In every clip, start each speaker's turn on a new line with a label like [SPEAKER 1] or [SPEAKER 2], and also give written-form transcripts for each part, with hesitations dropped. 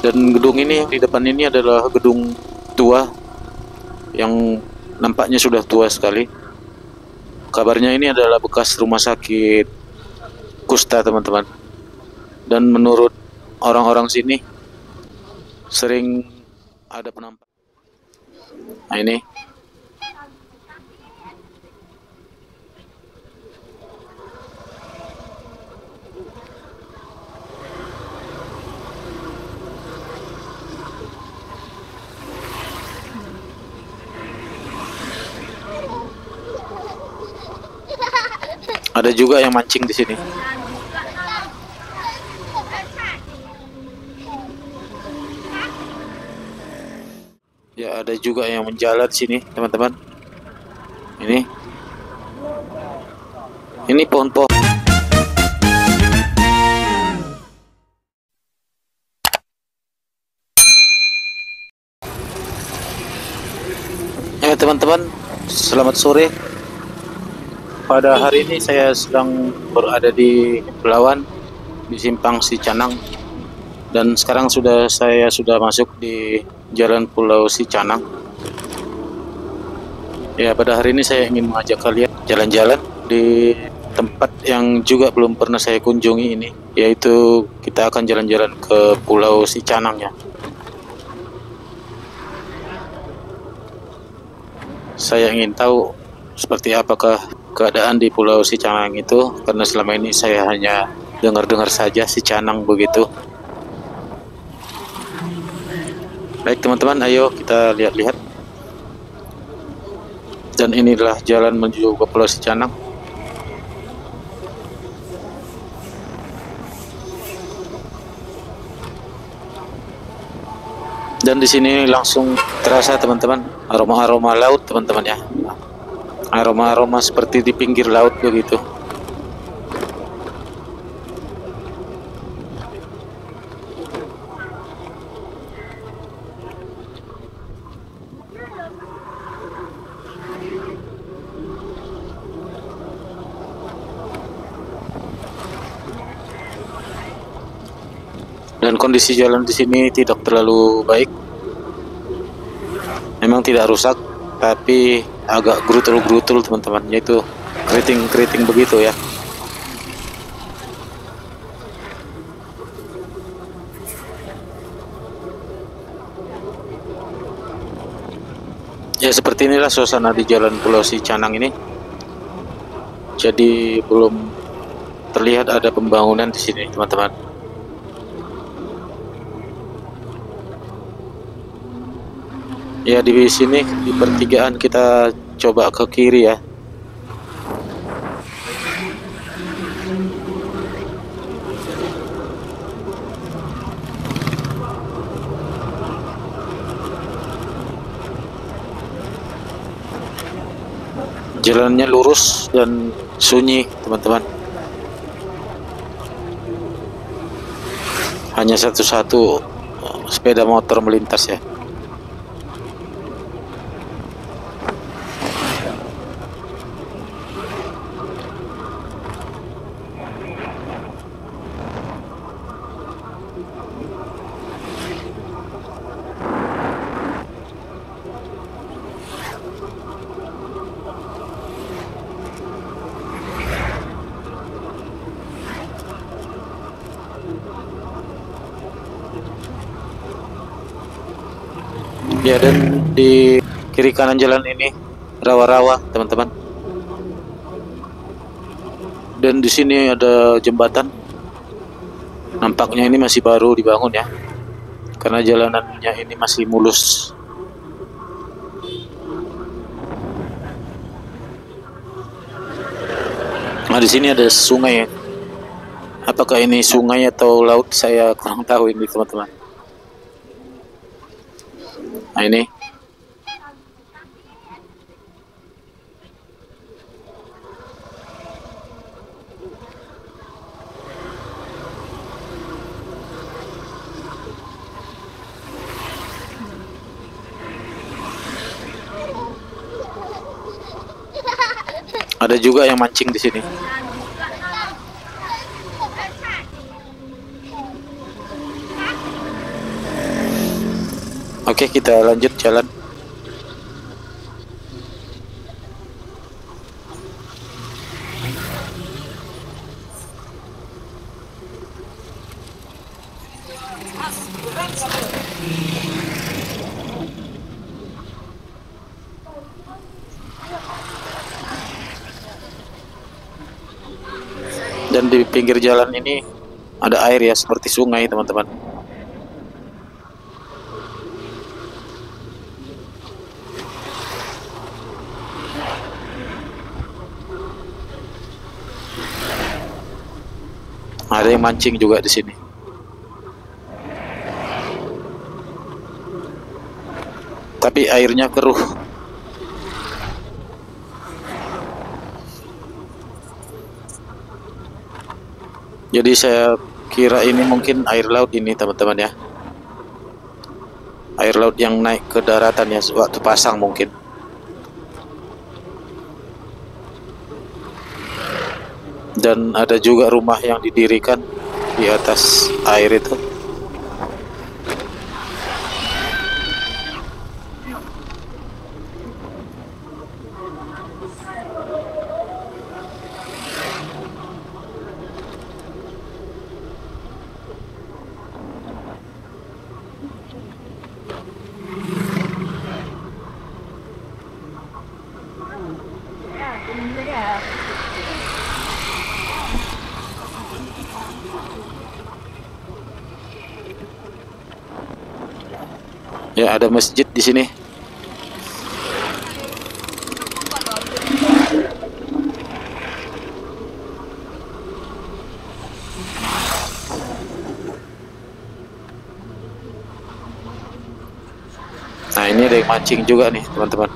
[SPEAKER 1] Dan gedung ini di depan ini adalah gedung tua yang nampaknya sudah tua sekali. Kabarnya ini adalah bekas rumah sakit kusta, teman-teman. Dan menurut orang-orang sini sering ada penampakan. Nah, ini ada juga yang mancing di sini. Ya, ada juga yang menjalan di sini, teman-teman. Ini pohon-pohon. Ya, teman-teman, selamat sore. Pada hari ini saya sedang berada di Belawan, di Simpang Sicanang, dan sekarang saya sudah masuk di Jalan Pulau Sicanang. Ya, pada hari ini saya ingin mengajak kalian jalan-jalan di tempat yang juga belum pernah saya kunjungi ini, yaitu kita akan jalan-jalan ke Pulau Sicanang ya. Saya ingin tahu seperti apakah keadaan di Pulau Sicanang itu, karena selama ini saya hanya dengar-dengar saja Sicanang begitu. Baik teman-teman, ayo kita lihat-lihat. Dan inilah jalan menuju ke Pulau Sicanang. Dan di sini langsung terasa teman-teman aroma-aroma laut, teman-teman ya. Aroma-aroma seperti di pinggir laut begitu. Dan kondisi jalan di sini tidak terlalu baik. Memang tidak rusak, tapi agak gerutul-gerutul teman-teman, yaitu keriting-keriting begitu ya. Ya, seperti inilah suasana di Jalan Pulau Sicanang ini. Jadi belum terlihat ada pembangunan di sini, teman-teman. Ya, di sini di pertigaan kita coba ke kiri ya. Jalannya lurus dan sunyi, teman-teman. Hanya satu-satu sepeda motor melintas ya. Ya, dan di kiri kanan jalan ini rawa-rawa, teman-teman. Dan di sini ada jembatan. Nampaknya ini masih baru dibangun ya, karena jalanannya ini masih mulus. Nah, di sini ada sungai ya. Apakah ini sungai atau laut, saya kurang tahu ini, teman-teman. Nah, ini ada juga yang mancing di sini. Oke, kita lanjut jalan. Dan di pinggir jalan ini ada air ya, seperti sungai teman-teman. Ada yang mancing juga di sini. Tapi airnya keruh. Jadi saya kira ini mungkin air laut ini teman-teman ya. Air laut yang naik ke daratan ya waktu pasang mungkin. Dan ada juga rumah yang didirikan di atas air itu. Ya, ada masjid di sini. Nah, ini ada yang mancing juga nih, teman-teman.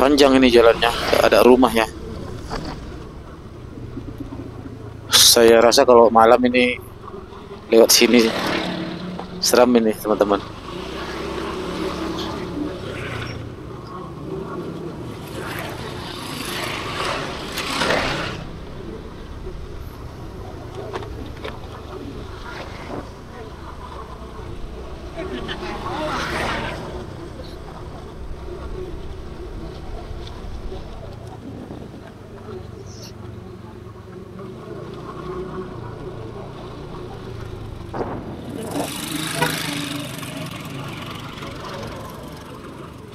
[SPEAKER 1] Panjang ini jalannya, ada rumah ya. Saya rasa kalau malam ini lewat sini seram ini teman-teman.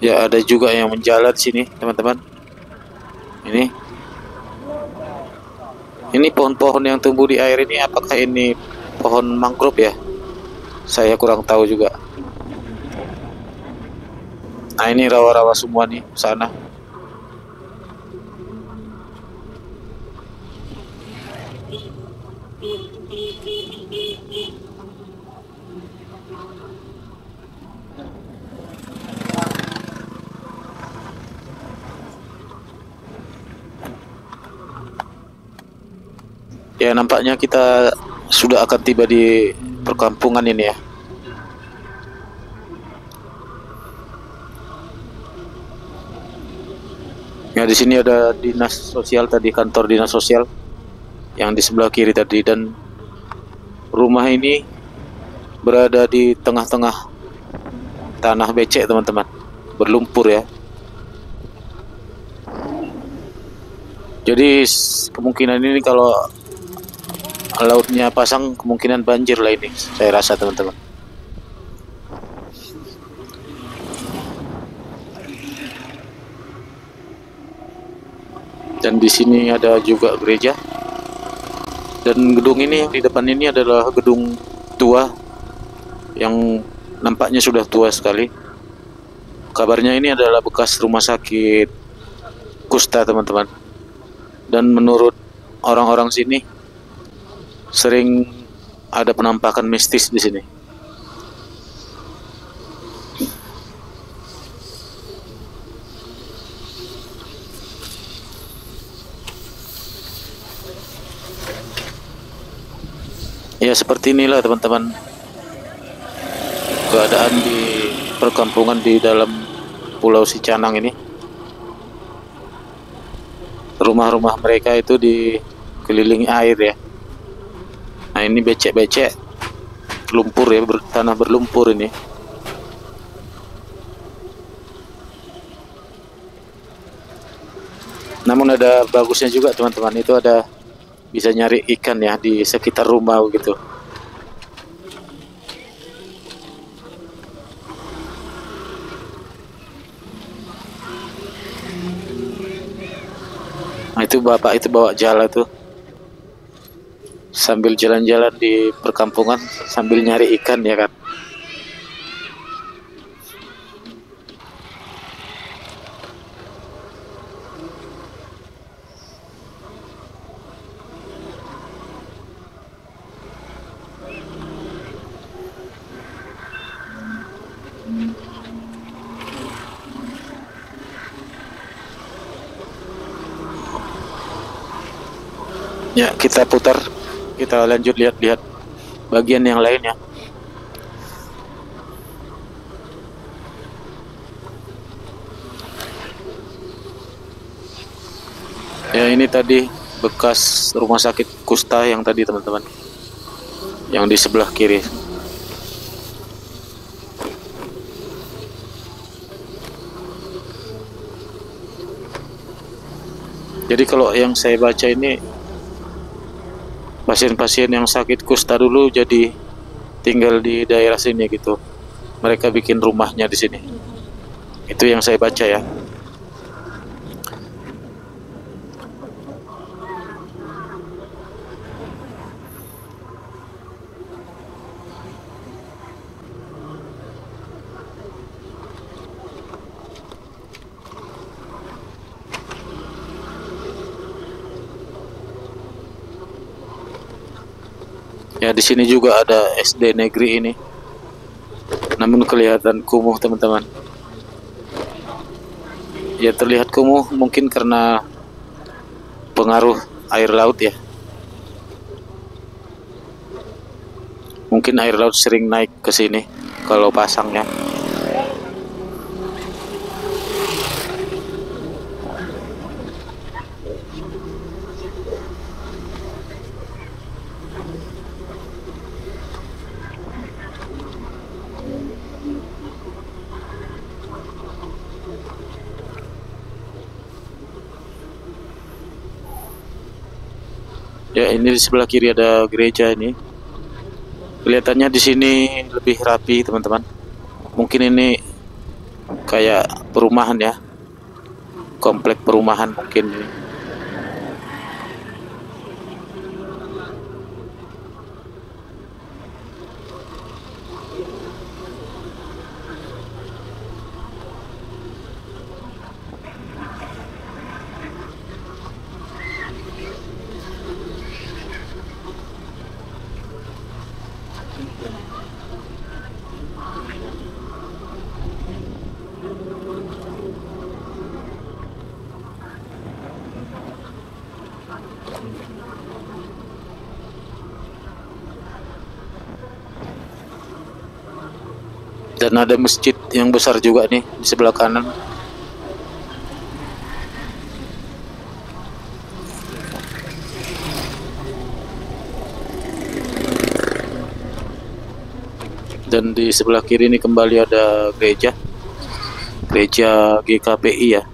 [SPEAKER 1] Ya, ada juga yang menjalar sini teman-teman. Ini pohon-pohon yang tumbuh di air ini, apakah ini pohon mangrove ya? Saya kurang tahu juga. Nah, ini rawa-rawa semua nih sana. Ya, nampaknya kita sudah akan tiba di perkampungan ini ya. Ya, di sini ada dinas sosial tadi, kantor dinas sosial yang di sebelah kiri tadi, dan rumah ini berada di tengah-tengah tanah becek teman-teman, berlumpur ya. Jadi kemungkinan ini kalau lautnya pasang, kemungkinan banjir lah ini, saya rasa teman-teman. Dan di sini ada juga gereja. Dan gedung ini yang di depan ini adalah gedung tua yang nampaknya sudah tua sekali. Kabarnya ini adalah bekas rumah sakit kusta teman-teman. Dan menurut orang-orang sini sering ada penampakan mistis di sini. Ya, seperti inilah teman-teman keadaan di perkampungan di dalam Pulau Sicanang ini. Rumah-rumah mereka itu dikelilingi air ya. Nah ini becek-becek lumpur ya, tanah berlumpur ini. Namun ada bagusnya juga teman-teman, itu ada bisa nyari ikan ya di sekitar rumah gitu. Nah itu bapak itu bawa jala tuh sambil jalan-jalan di perkampungan sambil nyari ikan ya kan. Ya kita putar, kita lanjut lihat-lihat bagian yang lainnya. Ya ini tadi bekas rumah sakit Kusta yang tadi teman-teman, yang di sebelah kiri. Jadi kalau yang saya baca ini, pasien-pasien yang sakit kusta dulu jadi tinggal di daerah sini gitu. Mereka bikin rumahnya di sini. Itu yang saya baca ya. Ya di sini juga ada SD negeri ini. Namun kelihatan kumuh teman-teman. Ya terlihat kumuh mungkin karena pengaruh air laut ya. Mungkin air laut sering naik ke sini kalau pasangnya. Ya ini di sebelah kiri ada gereja ini. Kelihatannya di sini lebih rapi teman-teman. Mungkin ini kayak perumahan ya, komplek perumahan mungkin ini. Dan ada masjid yang besar juga nih di sebelah kanan. Dan di sebelah kiri ini kembali ada gereja GKPI ya.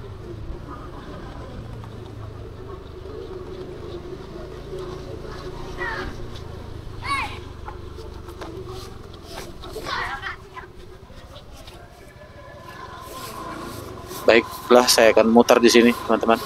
[SPEAKER 1] Baiklah, saya akan mutar di sini, teman-teman.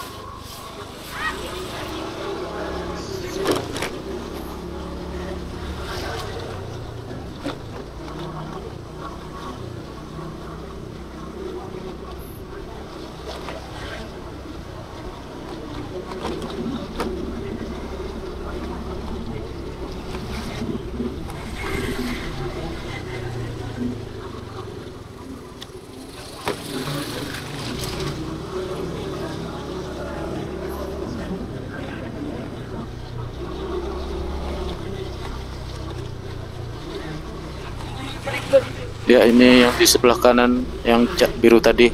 [SPEAKER 1] Ya ini yang di sebelah kanan yang cat biru tadi,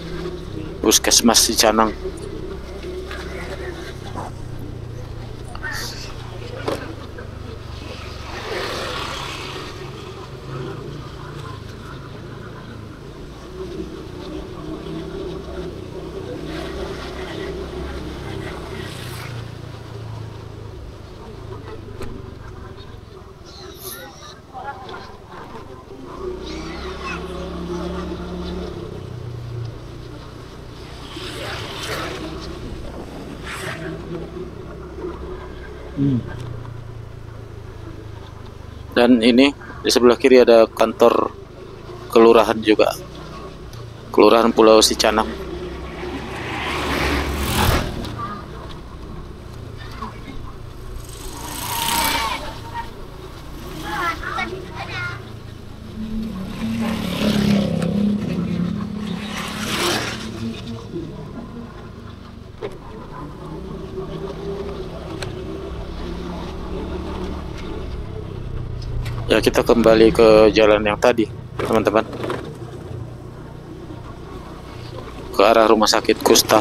[SPEAKER 1] Puskesmas Cicanang. Dan ini di sebelah kiri ada kantor kelurahan juga, Kelurahan Pulau Cicanang. Ya, kita kembali ke jalan yang tadi, teman-teman, ke arah rumah sakit Kusta.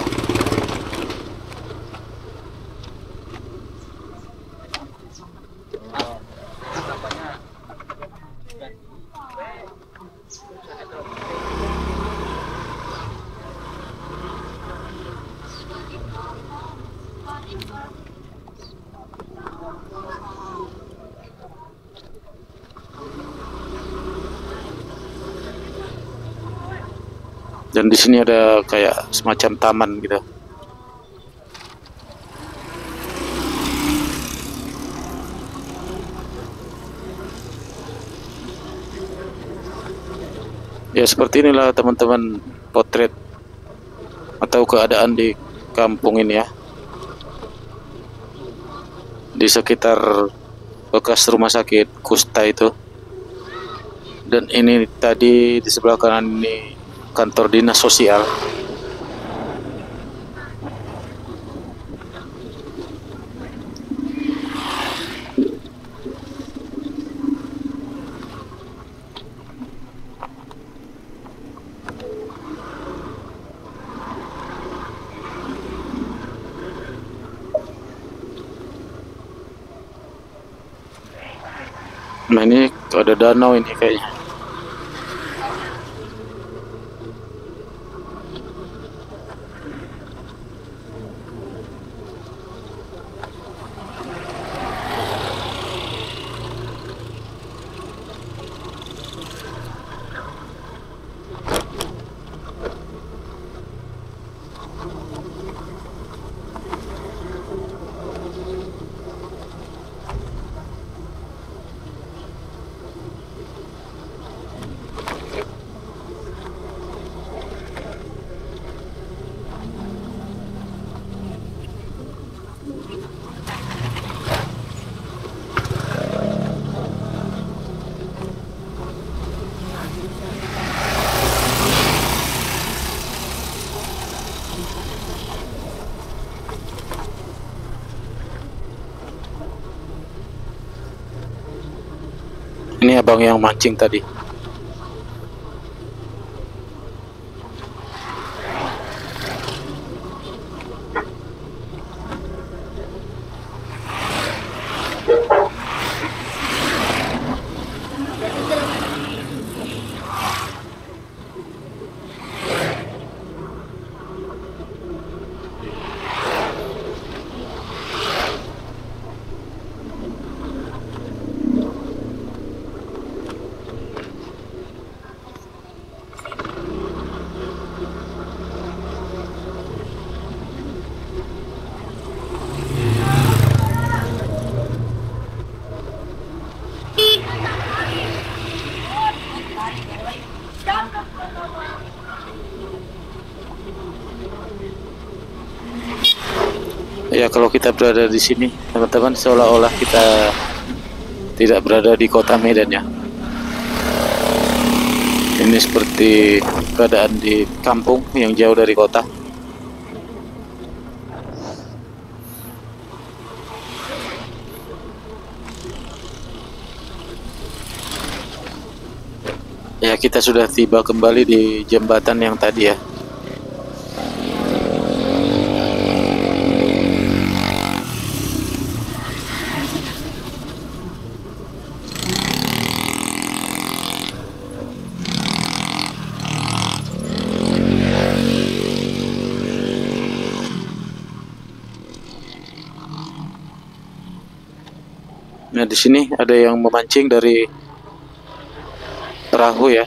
[SPEAKER 1] Dan di sini ada kayak semacam taman gitu. Ya, seperti inilah teman-teman potret atau keadaan di kampung ini ya, di sekitar bekas rumah sakit Kusta itu. Dan ini tadi di sebelah kanan ini kantor dinas sosial. Nah, ini ada danau ini kayaknya. Ini abang yang mancing tadi. Ya, kalau kita berada di sini, teman-teman, seolah-olah kita tidak berada di kota Medan ya. Ini seperti keadaan di kampung yang jauh dari kota. Ya, kita sudah tiba kembali di jembatan yang tadi ya, Nah, di sini ada yang memancing dari perahu ya.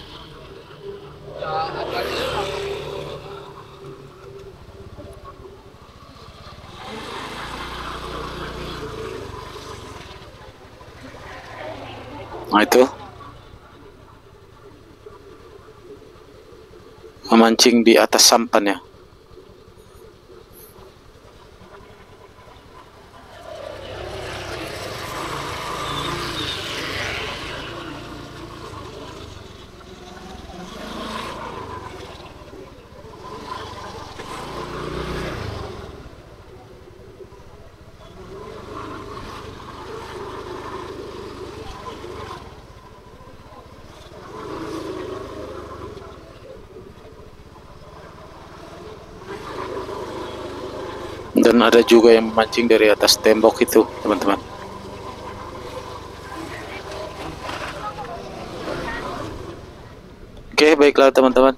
[SPEAKER 1] Nah, itu memancing di atas sampan ya. Dan ada juga yang memancing dari atas tembok itu, teman-teman. Oke, baiklah teman-teman.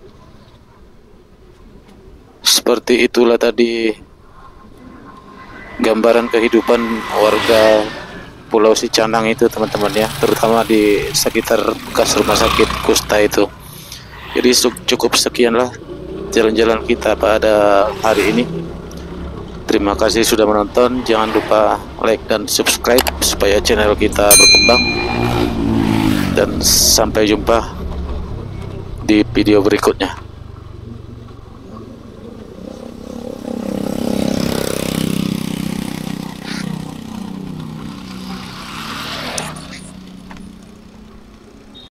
[SPEAKER 1] Seperti itulah tadi gambaran kehidupan warga Pulau Sicanang itu, teman-teman ya, terutama di sekitar bekas rumah sakit Kusta itu. Jadi cukup sekianlah jalan-jalan kita pada hari ini. Terima kasih sudah menonton. Jangan lupa like dan subscribe supaya channel kita berkembang. Dan sampai jumpa di video berikutnya.